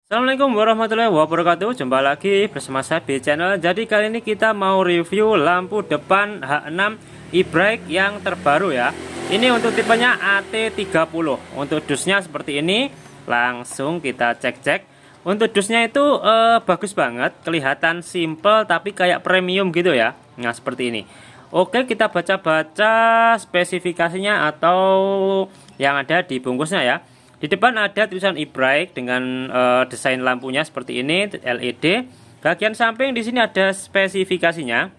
Assalamualaikum warahmatullahi wabarakatuh. Jumpa lagi bersama saya di channel. Jadi kali ini kita mau review lampu depan H6 e-brake yang terbaru ya. Ini untuk tipenya AT30. Untuk dusnya seperti ini. Langsung kita cek-cek. Untuk dusnya itu bagus banget, kelihatan simple tapi kayak premium gitu ya. Nah seperti ini. Oke, kita baca-baca spesifikasinya atau yang ada di bungkusnya ya. Di depan ada tulisan e-brake dengan desain lampunya seperti ini, LED. Bagian samping di sini ada spesifikasinya.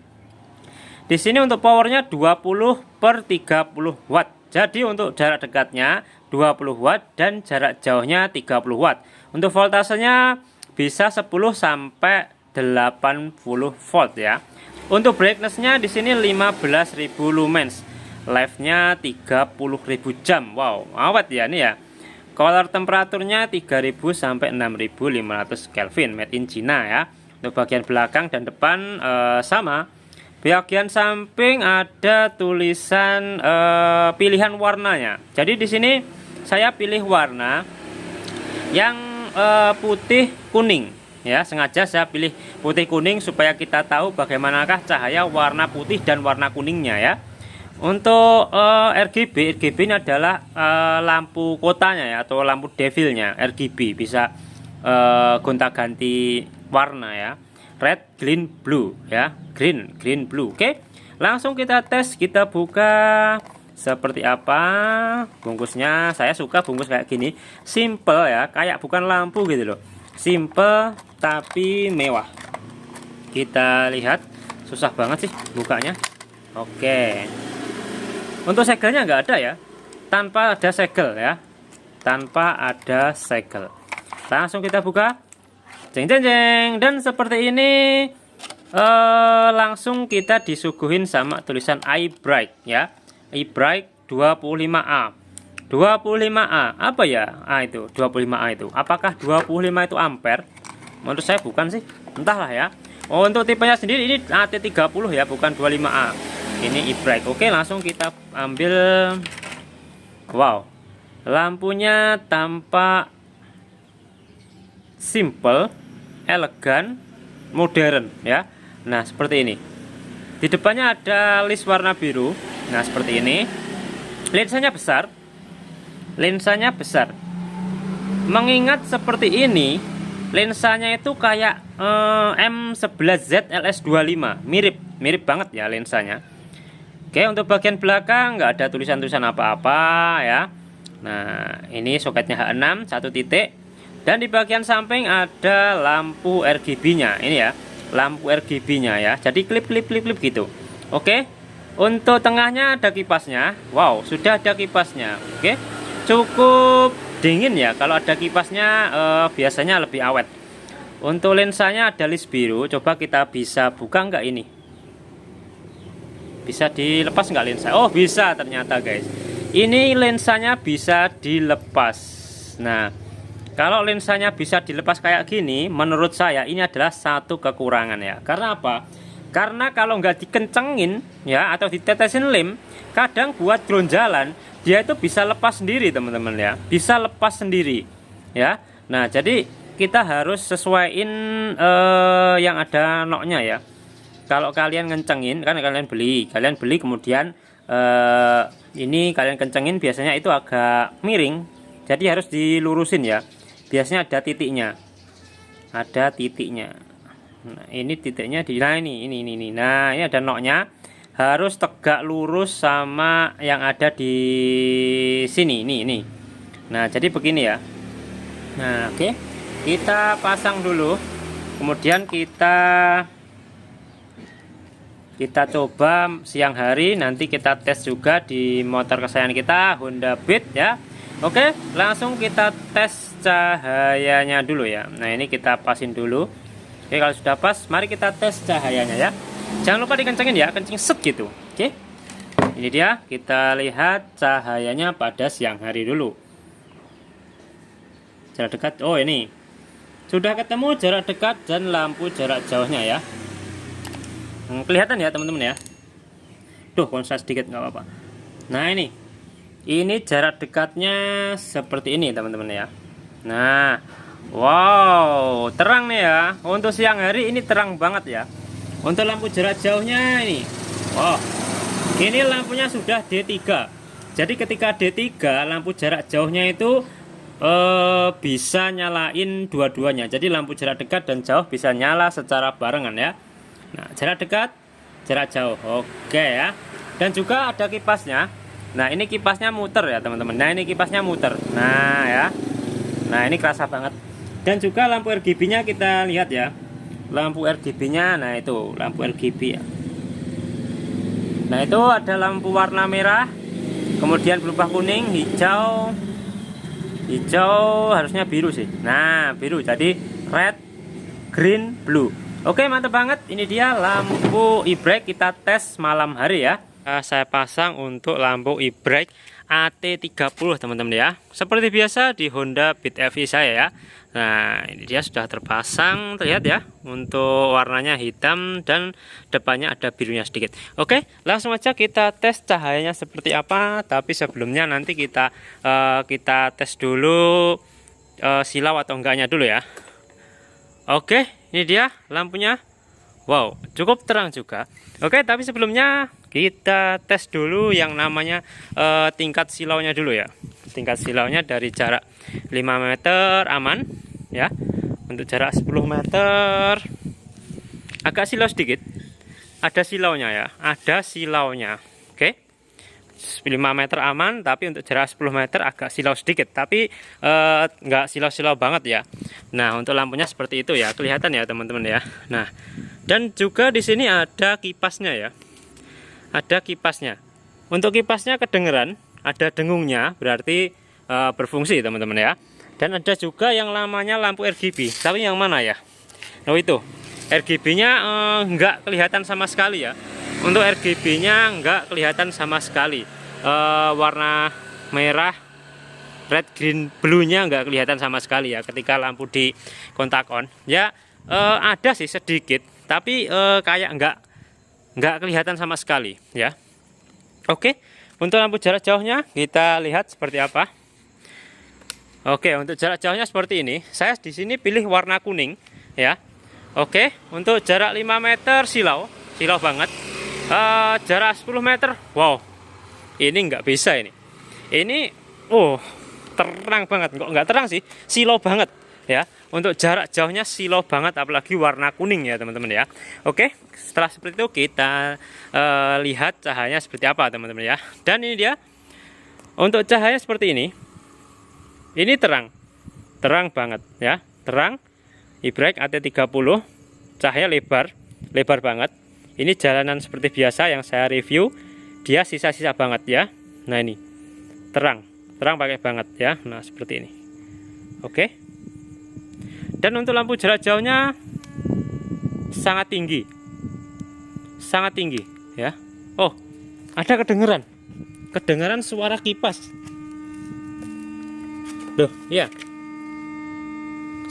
Di sini untuk powernya 20/30 watt. Jadi untuk jarak dekatnya 20 watt dan jarak jauhnya 30 watt. Untuk voltasenya bisa 10 sampai 80 volt ya. Untuk brightness-nya di sini 15.000 lumens. Life-nya 30.000 jam. Wow, awet ya ini ya. Color temperaturnya 3000 sampai 6500 Kelvin, made in China ya. Untuk bagian belakang dan depan sama. Bagian samping ada tulisan pilihan warnanya. Jadi di sini saya pilih warna yang putih kuning ya. Sengaja saya pilih putih kuning supaya kita tahu bagaimanakah cahaya warna putih dan warna kuningnya ya. Untuk RGB ini adalah lampu kotanya ya, atau lampu devilnya. RGB bisa gonta-ganti warna ya, red, green, blue ya, green, blue. Oke, langsung kita tes, kita buka seperti apa bungkusnya. Saya suka bungkus kayak gini, simple ya, kayak bukan lampu gitu loh, simple tapi mewah. Kita lihat, susah banget sih bukanya. Oke, untuk segelnya nggak ada ya, tanpa ada segel ya, tanpa ada segel. Langsung kita buka, jeng jeng jeng, dan seperti ini langsung kita disuguhin sama tulisan e-brake ya, e-brake 25A. 25A apa ya? Itu 25A itu. Apakah 25 itu ampere? Menurut saya bukan sih, entahlah ya. Oh, untuk tipenya sendiri ini AT30 ya, bukan 25A. Ini e-brake. Oke, langsung kita ambil. Wow, lampunya tampak simple, elegan, modern ya. Nah seperti ini. Di depannya ada list warna biru. Nah seperti ini. Lensanya besar. Lensanya besar. Mengingat seperti ini, lensanya itu kayak M11Z LS25. Mirip banget ya lensanya. Oke, untuk bagian belakang nggak ada tulisan-tulisan apa-apa ya. Nah, ini soketnya H6 satu titik. Dan di bagian samping ada lampu RGB-nya. Ini ya, lampu RGB-nya ya. Jadi klip gitu. Oke. Untuk tengahnya ada kipasnya. Wow, sudah ada kipasnya. Oke. Cukup dingin ya. Kalau ada kipasnya biasanya lebih awet. Untuk lensanya ada list biru. Coba kita bisa buka nggak ini? Bisa dilepas nggak lensa? Oh bisa ternyata guys. Ini lensanya bisa dilepas. Nah, kalau lensanya bisa dilepas kayak gini, menurut saya ini adalah satu kekurangan ya. Karena apa? Karena kalau nggak dikencengin ya, atau ditetesin lem, kadang buat drone jalan dia itu bisa lepas sendiri teman-teman ya. Bisa lepas sendiri ya. Nah jadi kita harus sesuaiin yang ada noknya ya. Kalau kalian ngencengin, kan kalian beli kemudian ini kalian kencengin, biasanya itu agak miring, jadi harus dilurusin ya. Biasanya ada titiknya, Nah, ini titiknya di, nah ini. Nah ini ada noknya, harus tegak lurus sama yang ada di sini. Ini. Nah jadi begini ya. Nah oke, kita pasang dulu, kemudian kita coba siang hari, nanti kita tes juga di motor kesayangan kita, Honda Beat ya. Oke, langsung kita tes cahayanya dulu ya. Nah ini kita pasin dulu. Oke, kalau sudah pas, mari kita tes cahayanya ya. Jangan lupa dikencengin ya, kencing set gitu. Oke, ini dia, kita lihat cahayanya pada siang hari dulu. Jarak dekat, oh ini sudah ketemu jarak dekat dan lampu jarak jauhnya ya. Kelihatan ya teman-teman ya. Duh, konsen sedikit nggak apa-apa. Nah ini jarak dekatnya seperti ini teman-teman ya. Nah Wow, terang nih ya. Untuk siang hari ini terang banget ya. Untuk lampu jarak jauhnya ini, wow, ini lampunya sudah D3. Jadi ketika D3 lampu jarak jauhnya itu bisa nyalain dua-duanya. Jadi lampu jarak dekat dan jauh bisa nyala secara barengan ya. Nah, jarak dekat, jarak jauh, oke ya. Dan juga ada kipasnya. Nah, ini kipasnya muter ya teman-teman. Nah, ini kipasnya muter. Nah ya, nah ini kerasa banget. Dan juga lampu RGB-nya kita lihat ya. Lampu RGB-nya, nah itu lampu RGB ya. Nah, itu ada lampu warna merah, kemudian berubah kuning, hijau. Hijau harusnya biru sih. Nah, biru. Jadi red, green, blue. Oke, mantap banget. Ini dia lampu e-brake kita tes malam hari ya. Saya pasang untuk lampu e-brake AT30 teman-teman ya. Seperti biasa di Honda Beat EV saya ya. Nah, ini dia sudah terpasang, terlihat ya. Untuk warnanya hitam dan depannya ada birunya sedikit. Oke, langsung aja kita tes cahayanya seperti apa. Tapi sebelumnya nanti kita tes dulu silau atau enggaknya dulu ya. Oke, ini dia lampunya. Wow, cukup terang juga. Oke, tapi sebelumnya kita tes dulu yang namanya tingkat silaunya dulu ya. Tingkat silaunya dari jarak 5 meter aman ya. Untuk jarak 10 meter agak silau sedikit. Ada silaunya ya, ada silaunya. Oke. 5 meter aman, tapi untuk jarak 10 meter agak silau sedikit, tapi nggak silau-silau banget ya. Nah, untuk lampunya seperti itu ya, kelihatan ya teman-teman ya. Nah, dan juga di sini ada kipasnya ya. Ada kipasnya. Untuk kipasnya kedengeran, ada dengungnya, berarti berfungsi teman-teman ya. Dan ada juga yang namanya lampu RGB. Tapi yang mana ya? Oh itu. RGB-nya nggak kelihatan sama sekali ya. Untuk RGB-nya nggak kelihatan sama sekali. Warna merah, red, green, blue-nya nggak kelihatan sama sekali ya. Ketika lampu di kontak on, ya ada sih sedikit, tapi kayak nggak kelihatan sama sekali ya. Oke, untuk lampu jarak jauhnya kita lihat seperti apa. Oke, untuk jarak jauhnya seperti ini. Saya di sini pilih warna kuning ya. Oke, untuk jarak 5 meter silau banget. Jarak 10 meter, wow, ini nggak bisa ini. Ini, terang banget. Nggak terang sih, silau banget ya. Untuk jarak jauhnya silau banget, apalagi warna kuning ya teman-teman ya. Oke, setelah seperti itu kita lihat cahayanya seperti apa teman-teman ya. Dan ini dia, untuk cahaya seperti ini. Ini terang banget ya, terang. E-brake AT30, cahaya lebar banget. Ini jalanan seperti biasa yang saya review, dia sisa-sisa banget ya. Nah ini, terang pakai banget ya. Nah seperti ini. Oke. Dan untuk lampu jarak jauhnya sangat tinggi ya. Oh, ada kedengeran suara kipas. Loh, ya.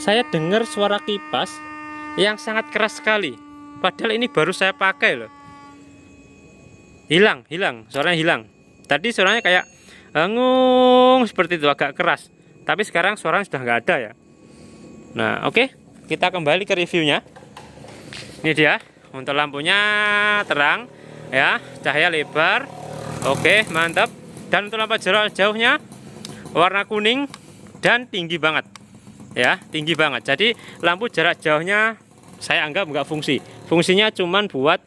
Saya dengar suara kipas yang sangat keras sekali. Padahal ini baru saya pakai loh. Hilang, suaranya hilang. Tadi suaranya kayak ngung seperti itu, agak keras. Tapi sekarang suaranya sudah nggak ada ya. Nah, oke, kita kembali ke reviewnya. Ini dia, untuk lampunya terang ya, cahaya lebar. Oke, mantap. Dan untuk lampu jarak jauhnya warna kuning dan tinggi banget. Ya, tinggi banget. Jadi lampu jarak jauhnya saya anggap nggak fungsi. Fungsinya cuman buat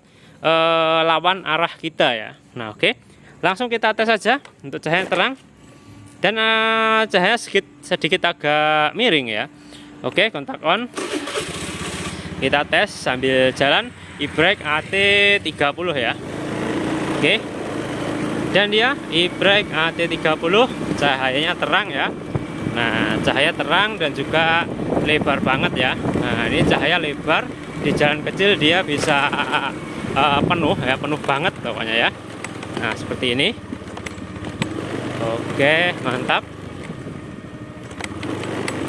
lawan arah kita ya. Nah, oke. Langsung kita tes saja untuk cahaya yang terang. Dan cahaya sedikit agak miring ya. Oke, kontak on. Kita tes sambil jalan e-brake AT30 ya. Oke. Dan dia e-brake AT30 cahayanya terang ya. Nah, cahaya terang dan juga lebar banget ya. Nah, ini cahaya lebar, di jalan kecil dia bisa penuh ya, penuh banget pokoknya ya. Nah, seperti ini. Oke, mantap.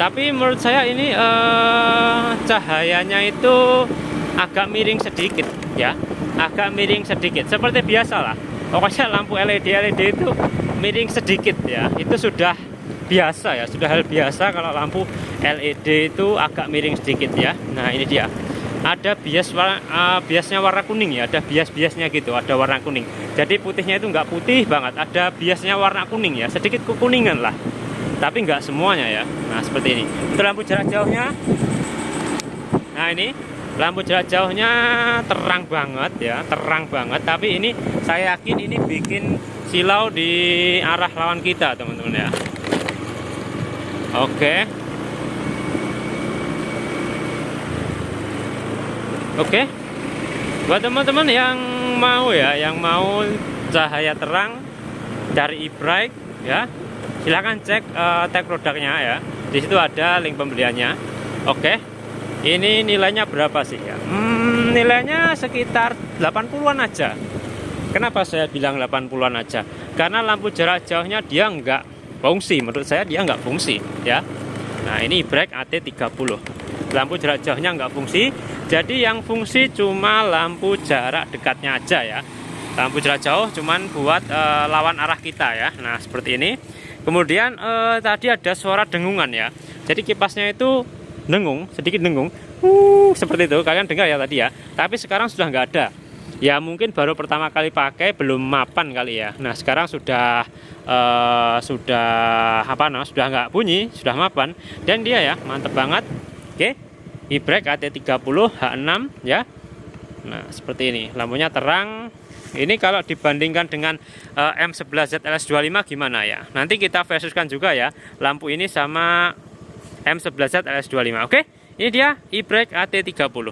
Tapi menurut saya ini cahayanya itu agak miring sedikit ya. Agak miring sedikit, seperti biasa lah. Pokoknya lampu LED itu miring sedikit ya. Itu sudah biasa ya, sudah hal biasa kalau lampu LED itu agak miring sedikit ya. Nah ini dia, ada biasnya warna kuning ya, ada biasnya gitu, ada warna kuning. Jadi putihnya itu nggak putih banget, ada biasnya warna kuning ya, sedikit kekuningan lah, tapi nggak semuanya ya. Nah seperti ini. Itu lampu jarak jauhnya. Nah ini lampu jarak jauhnya terang banget ya, terang banget. Tapi ini saya yakin ini bikin silau di arah lawan kita teman-teman ya. Oke. Oke. Buat teman-teman yang mau ya, yang mau cahaya terang dari e-brake ya, silahkan cek tag produknya ya. Di situ ada link pembeliannya. Oke. Ini nilainya berapa sih ya? Nilainya sekitar 80-an aja. Kenapa saya bilang 80-an aja? Karena lampu jarak jauhnya dia nggak fungsi, menurut saya dia nggak fungsi ya. Nah ini e-brake AT30, lampu jarak jauhnya nggak fungsi, jadi yang fungsi cuma lampu jarak dekatnya aja ya. Lampu jarak jauh cuman buat lawan arah kita ya. Nah seperti ini. Kemudian tadi ada suara dengungan ya, jadi kipasnya itu dengung, sedikit dengung, seperti itu, kalian dengar ya tadi ya. Tapi sekarang sudah nggak ada ya, mungkin baru pertama kali pakai belum mapan kali ya. Nah sekarang sudah sudah nggak bunyi, sudah mapan, dan dia ya mantep banget. Oke, e-brake AT30 H6 ya. Nah seperti ini, lampunya terang. Ini kalau dibandingkan dengan M11Z LS25 gimana ya, nanti kita versuskan juga ya lampu ini sama M11Z LS25. Oke, ini dia e-brake AT30.